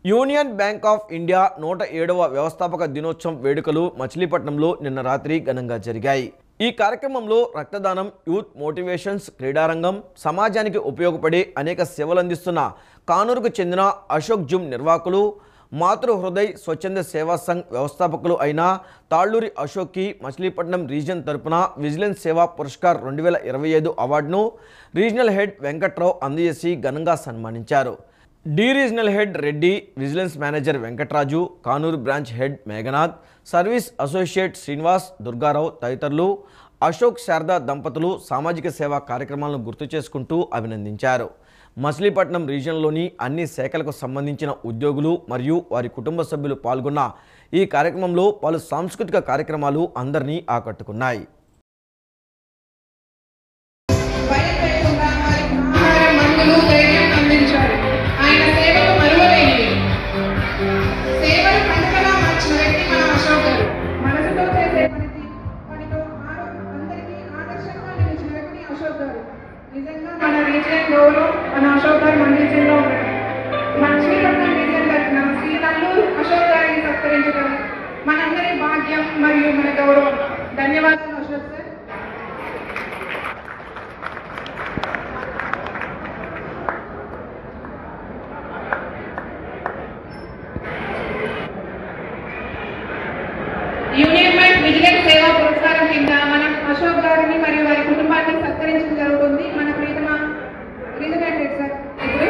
Union bank of India 107వ వ్యవస్థాపక దినోత్సవం వేడుకలు మచిలీపట్నంలో నిన్న రాత్రి ఘనంగా జరిగాయి. ఈ కార్యక్రమంలో రక్తదానం, యూత్ మోటివేషన్స్, క్రీడారంగం, సమాజానికి ఉపయోగపడే అనేక సేవలు అందిస్తున్న కానూరుకు చెందిన అశోక్ జిమ్ నిర్వాహకులు, మాతృ హృదయ్ స్వచ్ఛంద సేవా సంఘ్ వ్యవస్థాపకులు అయిన తాళ్ళూరి అశోక్కి మచిలీపట్నం రీజియన్ తరపున విజిలెన్స్ సేవా పురస్కార్ 2025 అవార్డును రీజనల్ హెడ్ వెంకట్రావు అందజేసి ఘనంగా సన్మానించారు. The regional head Reddy, vigilance manager Venkatraju, Kanuru branch head Meghanath, service associate Srinivas, Durgarao తదితరులు అశోక్ శారదా దంపతులు సామాజిక సేవా కార్యక్రమాలను గుర్తు చేసుకుంటూ అభినందించారు. మచిలీపట్నం రీజియన్లోని అన్ని శాఖలకు సంబంధించిన ఉద్యోగులు మరియు వారి కుటుంబ సభ్యులు పాల్గొన్న ఈ కార్యక్రమంలో పలు సాంస్కృతిక కార్యక్రమాలు అందరినీ ఆకట్టుకున్నాయి. నిజంగా మన రీజియన్ గౌరవం మన అశోక్ గారు మన రీజియన్లో ఉన్నారు. మచిలీపట్నం రీజియన్ తరఫున శ్రీ తాళ్ళూరు అశోక్ గారిని సత్కరించడం మనందరి భాగ్యం మరియు మన గౌరవం. ధన్యవాదాలు Ashok sir. Union bank vigilance సేవా పురస్కారం కింద మనం అశోక్ గారిని మరియు వారి కుటుంబాన్ని సత్కరించడం జరుగుతుంది. మన ప్రీతమ రీజనల్ హెడ్ సార్ ఇప్పుడు